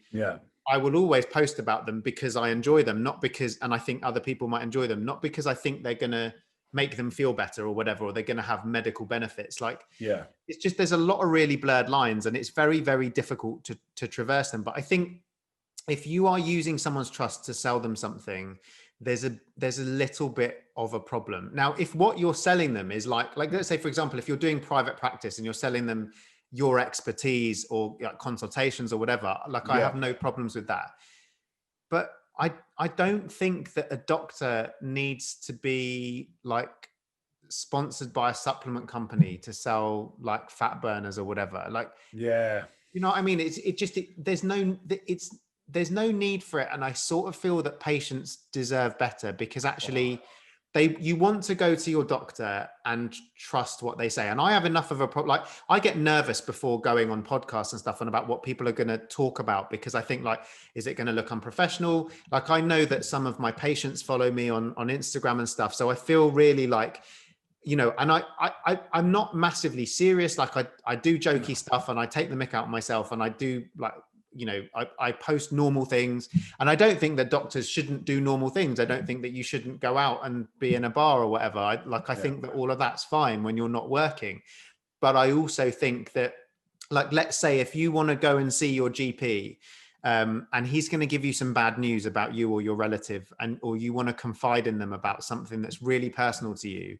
I will always post about them because I enjoy them, not because, and I think other people might enjoy them, not because I think they're going to make them feel better or whatever, or they're going to have medical benefits. Like, it's just, there's a lot of really blurred lines and it's very, very difficult to traverse them. But I think if you are using someone's trust to sell them something, there's a little bit of a problem. Now, if what you're selling them is like let's say, for example, if you're doing private practice and you're selling them your expertise or consultations or whatever, like I have no problems with that. But I don't think that a doctor needs to be like sponsored by a supplement company to sell like fat burners or whatever. Like, you know what I mean? There's no need for it. And I sort of feel that patients deserve better because actually you want to go to your doctor and trust what they say. And I have enough of a problem. Like I get nervous before going on podcasts and stuff and about what people are going to talk about, because I think like, is it going to look unprofessional? Like I know that some of my patients follow me on Instagram and stuff. So I feel really like, you know, and I'm not massively serious. Like I do jokey stuff and I take the mick out myself and I do like, you know, I post normal things, and I don't think that doctors shouldn't do normal things. I don't think that you shouldn't go out and be in a bar or whatever. I think that all of that's fine when you're not working. But I also think that, like, let's say if you want to go and see your GP, and he's going to give you some bad news about you or your relative, or you want to confide in them about something that's really personal to you.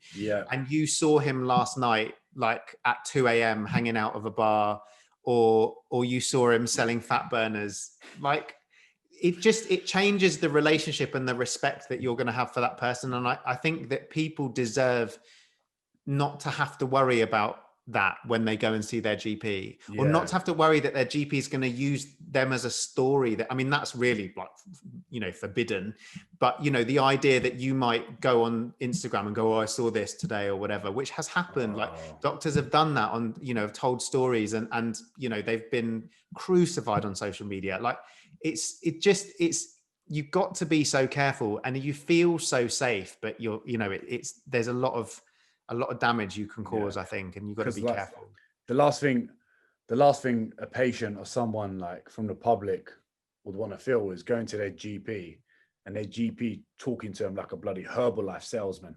And you saw him last night, like at 2 a.m. hanging out of a bar, or you saw him selling fat burners, like it changes the relationship and the respect that you're going to have for that person. And I think that people deserve not to have to worry about that when they go and see their GP, or not to have to worry that their GP is going to use them as a story. That, I mean, that's really like, you know, forbidden. But, you know, the idea that you might go on Instagram and go, oh, I saw this today or whatever, which has happened. Like doctors have done that on, you know, have told stories and, you know, they've been crucified on social media. Like you've got to be so careful and you feel so safe, but there's a lot of damage you can cause, I think, and you've got to be careful. The last thing a patient or someone like from the public would want to feel is going to their GP and their GP talking to them like a bloody Herbalife salesman.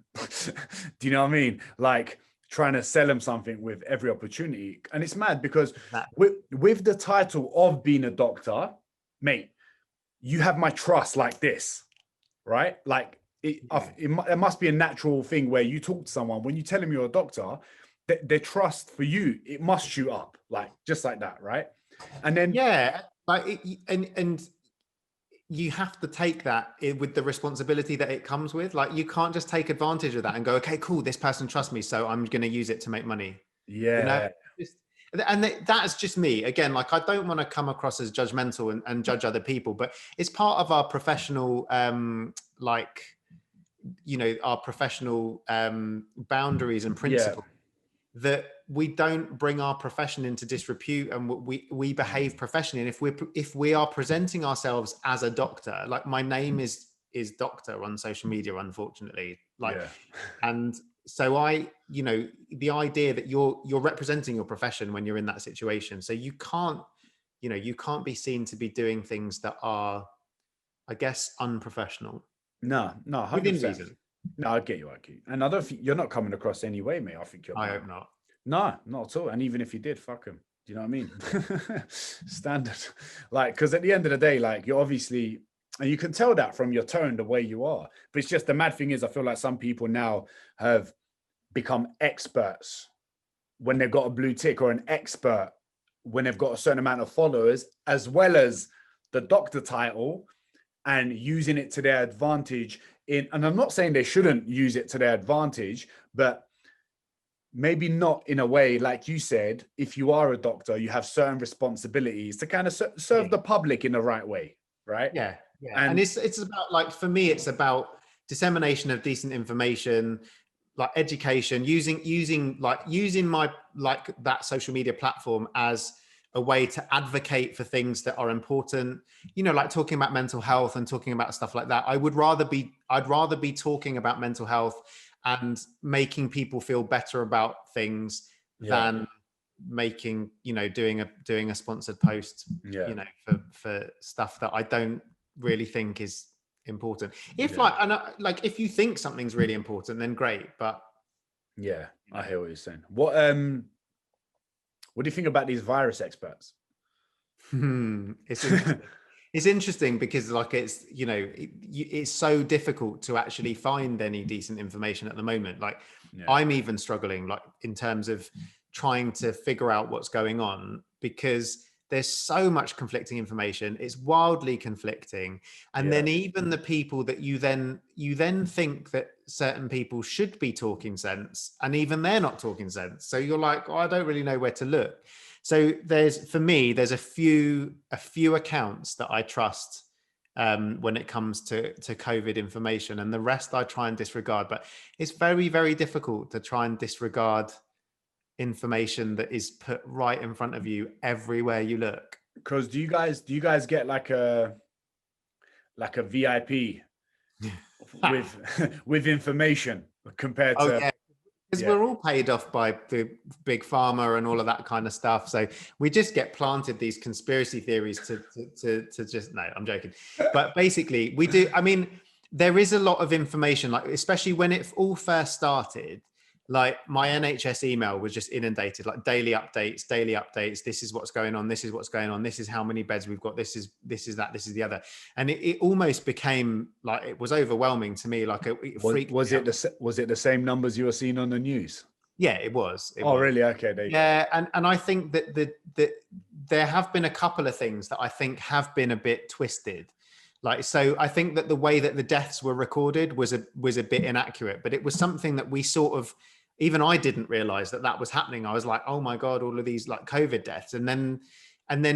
Do you know what I mean? Like trying to sell them something with every opportunity. And it's mad because with the title of being a doctor, mate, you have my trust like this, right? Like, it must be a natural thing where you talk to someone, when you tell them you're a doctor, their trust for you, it must shoot up, like just like that, right? And then and you have to take that with the responsibility that it comes with. Like you can't just take advantage of that and go, okay, cool, this person trusts me, so I'm going to use it to make money. You know? And that's just me. Again, like I don't want to come across as judgmental and judge other people, but it's part of our professional our professional boundaries and principles that we don't bring our profession into disrepute, and we behave professionally. And if we are presenting ourselves as a doctor, like my name is doctor on social media, unfortunately, and so the idea that you're representing your profession when you're in that situation, so you can't be seen to be doing things that are, I guess, unprofessional. No, 100%. Within reason. No, I get you. And I don't think you're not coming across any way, mate. I think you're. I hope not. No, not at all. And even if you did, fuck him. Do you know what I mean? Standard. Like, because at the end of the day, like you're obviously, and you can tell that from your tone, the way you are. But it's just the mad thing is, I feel like some people now have become experts when they've got a blue tick, or an expert when they've got a certain amount of followers, as well as the doctor title, and using it to their advantage. And I'm not saying they shouldn't use it to their advantage, but maybe not in a way, like you said, if you are a doctor, you have certain responsibilities to kind of serve the public in the right way, right? Yeah. And it's about, like, for me, it's about dissemination of decent information, like education, using my, like that social media platform as a way to advocate for things that are important, you know, like talking about mental health and talking about stuff like that. I'd rather be talking about mental health and making people feel better about things than making, you know, doing a sponsored post, you know, for stuff that I don't really think is important. If like if you think something's really important, then great. But I hear what you're saying. What do you think about these virus experts? It's interesting. It's interesting because like it's, you know, it's so difficult to actually find any decent information at the moment. Like I'm even struggling like in terms of trying to figure out what's going on because there's so much conflicting information. It's wildly conflicting. And then even the people that you then think that certain people should be talking sense, and even they're not talking sense. So you're like, oh, I don't really know where to look. So there's a few accounts that I trust when it comes to COVID information, and the rest I try and disregard. But it's very, very difficult to try and disregard information that is put right in front of you everywhere you look. Because do you guys get like a VIP with information compared to? Yeah. Because we're all paid off by the big pharma and all of that kind of stuff. So we just get planted these conspiracy theories to just, no, I'm joking. But basically we do. I mean, there is a lot of information, like, especially when it all first started, like my NHS email was just inundated, like daily updates. This is what's going on. This is what's going on. This is how many beds we've got. This is that. This is the other. And it almost became like, it was overwhelming to me. Like was it the same numbers you were seeing on the news? Yeah, it was. Really? Okay. And I think that there have been a couple of things that I think have been a bit twisted. Like, so I think that the way that the deaths were recorded was a bit inaccurate, but it was something that we sort of, even I didn't realize that was happening. I was like, oh my God, all of these like COVID deaths. And then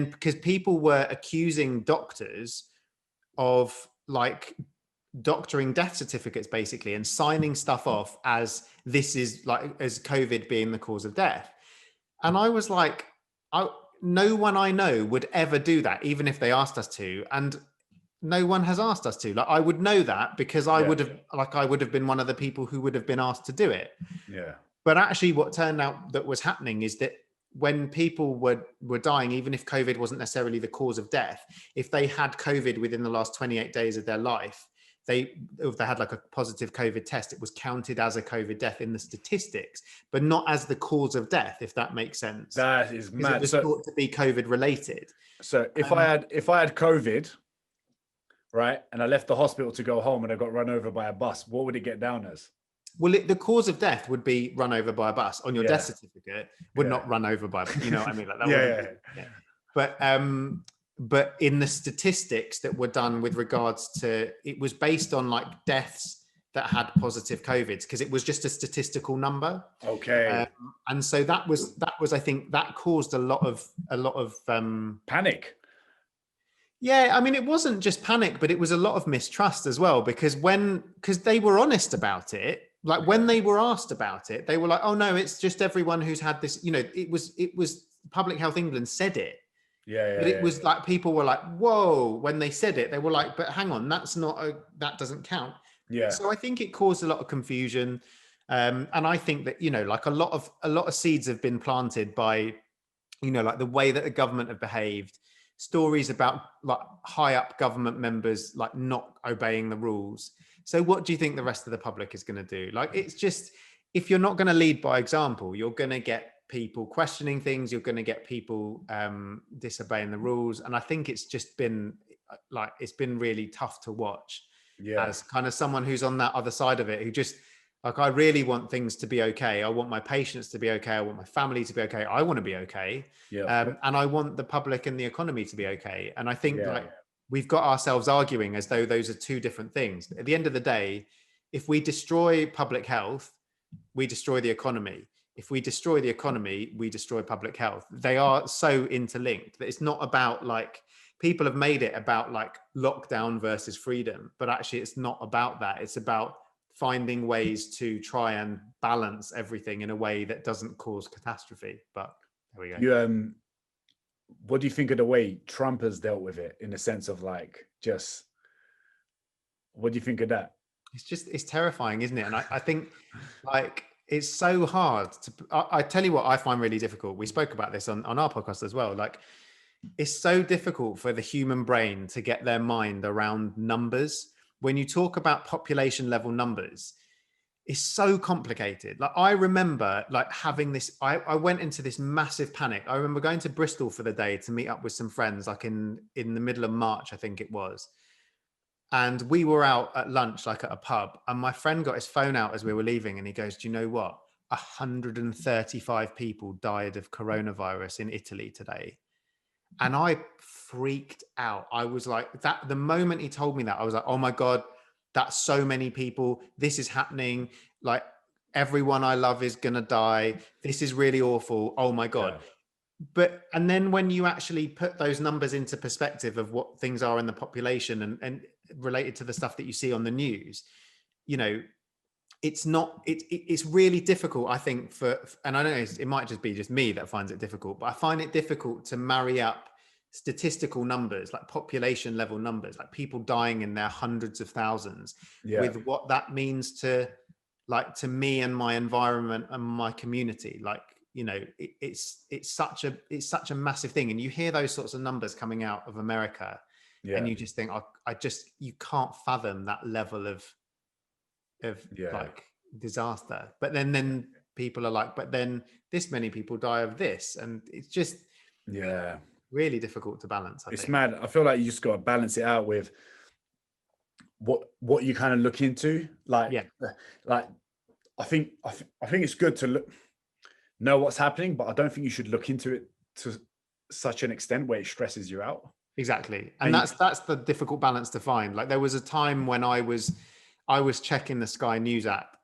because people were accusing doctors of like doctoring death certificates basically and signing stuff off as this is like as COVID being the cause of death. And I was like, no one I know would ever do that, even if they asked us to. And no one has asked us to. Like, I would know that because I would have been one of the people who would have been asked to do it. Yeah. But actually what turned out that was happening is that when people were dying, even if COVID wasn't necessarily the cause of death, if they had COVID within the last 28 days of their life, if they had like a positive COVID test, it was counted as a COVID death in the statistics, but not as the cause of death, if that makes sense. That is mad. It was thought to be COVID related. So if I had COVID, right, and I left the hospital to go home and I got run over by a bus, what would it get down as? Well, the cause of death would be run over by a bus on your death certificate. Would not run over by, you know what I mean? Like that. But in the statistics that were done with regards to, it was based on like deaths that had positive COVIDs because it was just a statistical number. Okay. And so that was, I think that caused a lot of panic. Yeah, I mean, it wasn't just panic, but it was a lot of mistrust as well, because they were honest about it. Like when they were asked about it, they were like, oh no, it's just everyone who's had this, you know, it was Public Health England said it. But it was like, people were like, whoa, when they said it, they were like, but hang on, that doesn't count. Yeah. So I think it caused a lot of confusion. And I think that, you know, like a lot of seeds have been planted by, you know, like the way that the government have behaved, stories about like high up government members, like not obeying the rules. So what do you think the rest of the public is going to do? Like, it's just, if you're not going to lead by example, you're going to get people questioning things. You're going to get people disobeying the rules. And I think it's just been like, it's been really tough to watch as kind of someone who's on that other side of it, who just like, I really want things to be okay. I want my patients to be okay. I want my family to be okay. I want to be okay. And I want the public and the economy to be okay. And I think we've got ourselves arguing as though those are two different things. At the end of the day, if we destroy public health, we destroy the economy. If we destroy the economy, we destroy public health. They are so interlinked that it's not about like, people have made it about like lockdown versus freedom, but actually it's not about that. It's about finding ways to try and balance everything in a way that doesn't cause catastrophe. But there we go. what do you think of the way Trump has dealt with it, in the sense of like, just, what do you think of that? It's terrifying, isn't it? And I think like it's so hard to, I tell you what I find really difficult. We spoke about this on our podcast as well. Like, it's so difficult for the human brain to get their mind around numbers. When you talk about population level numbers, it's so complicated. Like, I remember like having this, I went into this massive panic. I remember going to Bristol for the day to meet up with some friends, like in the middle of March, I think it was. And we were out at lunch, like at a pub, and my friend got his phone out as we were leaving, and he goes, do you know what? 135 people died of coronavirus in Italy today. And I freaked out. I was like, that, the moment he told me that, I was like, oh my God, that's so many people. This is happening. Like, everyone I love is going to die. This is really awful. Oh my God. Yeah. But, and then when you actually put those numbers into perspective of what things are in the population and related to the stuff that you see on the news, you know, it's really difficult, I think, and I know it might just be just me that finds it difficult, but I find it difficult to marry up statistical numbers, like population level numbers, like people dying in their hundreds of thousands, with what that means to me and my environment and my community. Like, you know, it's such a massive thing. And you hear those sorts of numbers coming out of America, and you just think, you can't fathom that level of like disaster. But then people are like, but then this many people die of this, and it's just really difficult to balance. I think. Mad. I feel like you just got to balance it out with what you kind of look into. Like, like I think it's good to know what's happening, but I don't think you should look into it to such an extent where it stresses you out. Exactly. And that's the difficult balance to find. Like, there was a time when I was checking the Sky News app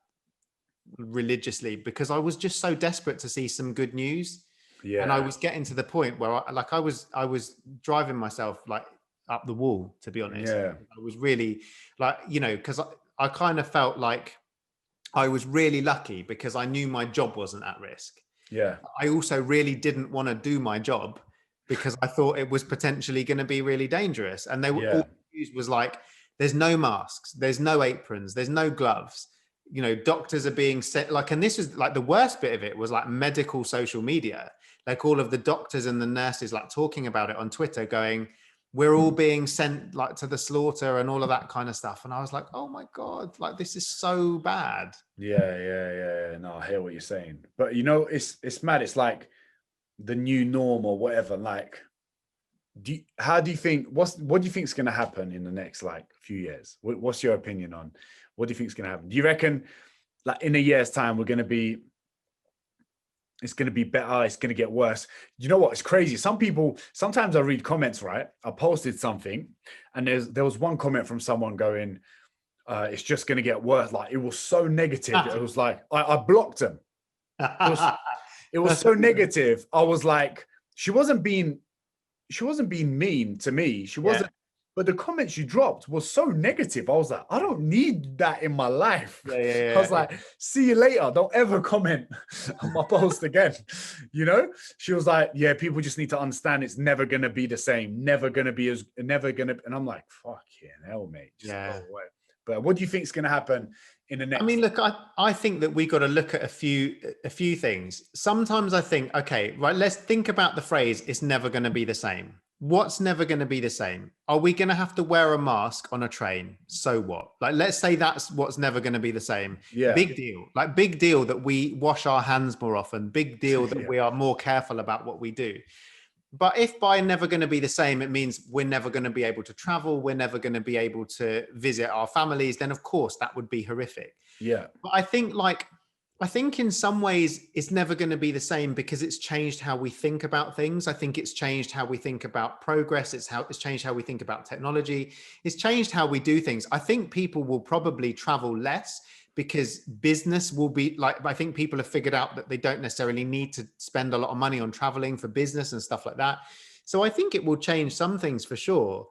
religiously because I was just so desperate to see some good news. Yeah. And I was getting to the point where I was driving myself like up the wall, to be honest. Yeah. I was really like, you know, because I kind of felt like I was really lucky because I knew my job wasn't at risk. Yeah. I also really didn't want to do my job because I thought it was potentially going to be really dangerous. And they were all news was like, there's no masks, there's no aprons, there's no gloves. You know, doctors are being sent like, and this was like the worst bit of it was like medical social media, like all of the doctors and the nurses like talking about it on Twitter, going, we're all being sent like to the slaughter and all of that kind of stuff. And I was like, oh my God, like this is so bad. Yeah. No, I hear what you're saying. But you know, it's mad. It's like the new norm or whatever. Like, what do you think is going to happen in the next like few years? What's your opinion on what do you think is going to happen? Do you reckon like in a year's time it's going to be better, it's going to get worse? You know what, it's crazy. Sometimes I read comments, right? I posted something and there was one comment from someone going, it's just going to get worse. Like, it was so negative. It was like I blocked him. It was so negative. I was like, she wasn't being mean to me. She wasn't, but the comments she dropped was so negative. I was like, I don't need that in my life. I was like, see you later. Don't ever comment on my post again. You know, she was like, yeah, people just need to understand it's never going to be the same. Never going to be and I'm like, fucking hell, mate. Just go away. But what do you think is going to happen in the next? I mean, look, I think that we got to look at a few things. Sometimes I think, okay, right, let's think about the phrase, it's never going to be the same. What's never going to be the same? Are we going to have to wear a mask on a train? So what? Like, let's say that's what's never going to be the same. Yeah. Big deal. Like, big deal that we wash our hands more often. Big deal that we are more careful about what we do. But if by never going to be the same, it means we're never going to be able to travel, we're never going to be able to visit our families, then of course that would be horrific. Yeah. But I think in some ways it's never going to be the same because it's changed how we think about things. I think it's changed how we think about progress. It's changed how we think about technology. It's changed how we do things. I think people will probably travel less because business will be like, I think people have figured out that they don't necessarily need to spend a lot of money on traveling for business and stuff like that. So I think it will change some things for sure.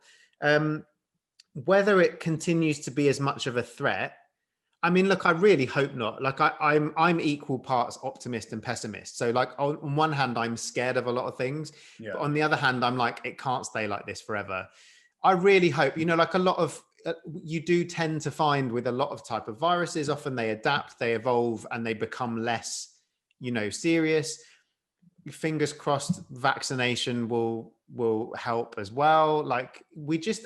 Whether it continues to be as much of a threat, I mean, look, I really hope not. Like I'm equal parts optimist and pessimist. So like on one hand, I'm scared of a lot of things, Yeah. but on the other hand, I'm like, it can't stay like this forever. I really hope, like a lot of, you do tend to find with a lot of type of viruses, often they adapt, they evolve, and they become less, serious. Fingers crossed, vaccination will help as well. Like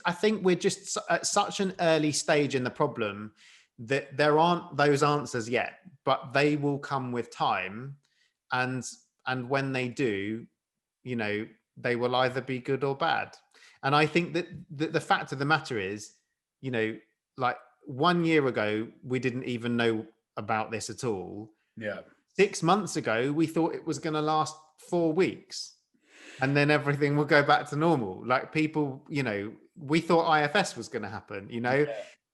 I think we're just at such an early stage in the problem that there aren't those answers yet, but they will come with time. And when they do, they will either be good or bad. And I think that the fact of the matter is, like 1 year ago, we didn't even know about this at all. Yeah. 6 months ago, we thought it was going to last 4 weeks and then everything will go back to normal. Like people, we thought IFS was going to happen,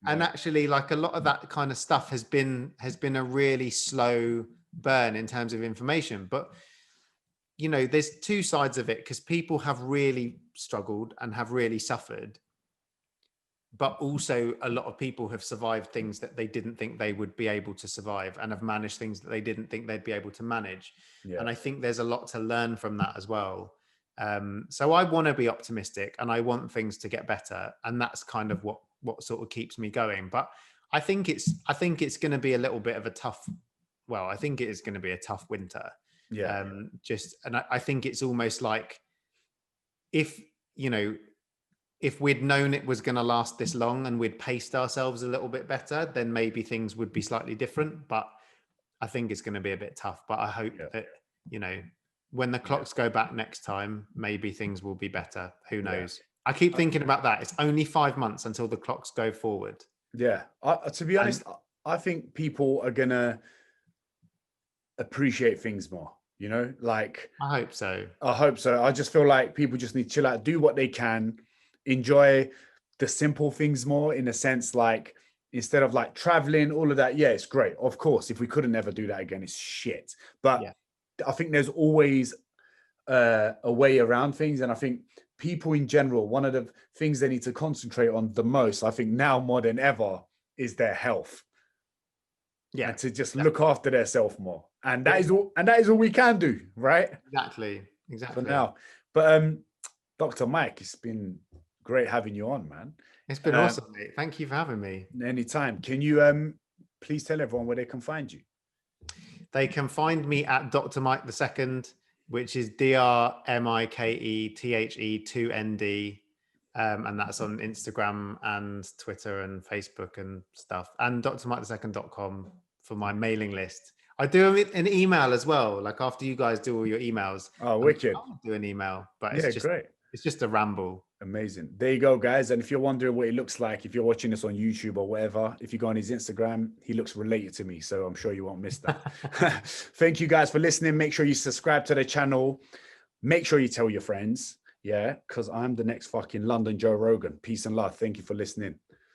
and actually like a lot of that kind of stuff has been a really slow burn in terms of information. But there's two sides of it, because people have really struggled and have really suffered, but also a lot of people have survived things that they didn't think they would be able to survive, and have managed things that they didn't think they'd be able to manage. And I think there's a lot to learn from that as well. So I want to be optimistic and I want things to get better, and that's kind of what sort of keeps me going. But I think it's going to be a little bit of a tough, I think it is going to be a tough winter. And I think it's almost like if we'd known it was going to last this long and we'd paced ourselves a little bit better, then maybe things would be slightly different. But I think it's going to be a bit tough. But I hope that, when the clocks go back next time, maybe things will be better. Who knows? I keep thinking about that. It's only 5 months until the clocks go forward. Yeah. To be honest, I think people are going to appreciate things more, like. I hope so. I just feel like people just need to chill out, do what they can, enjoy the simple things more, in a sense, like instead of like traveling, all of that. Yeah, it's great. Of course, if we couldn't ever do that again, it's shit. But I think there's always a way around things. And I think people in general, one of the things they need to concentrate on the most, I think now more than ever, is their health. Yeah. And to just look after themselves more. And that is all we can do, right? Exactly. For now. But Dr. Mike, it's been great having you on, man. It's been awesome, mate. Thank you for having me. Anytime. Can you please tell everyone where they can find you? They can find me at Dr. Mike II, which is DrMikethe2ND. And that's on Instagram and Twitter and Facebook and stuff. And drmike2nd.com for my mailing list. I do an email as well. Like after you guys do all your emails. Oh, wicked. I'll do an email, but great. It's just a ramble. Amazing. There you go, guys. And if you're wondering what he looks like, if you're watching this on YouTube or whatever, if you go on his Instagram, he looks related to me. So I'm sure you won't miss that. Thank you guys for listening. Make sure you subscribe to the channel. Make sure you tell your friends. Yeah, because I'm the next fucking London Joe Rogan. Peace and love. Thank you for listening.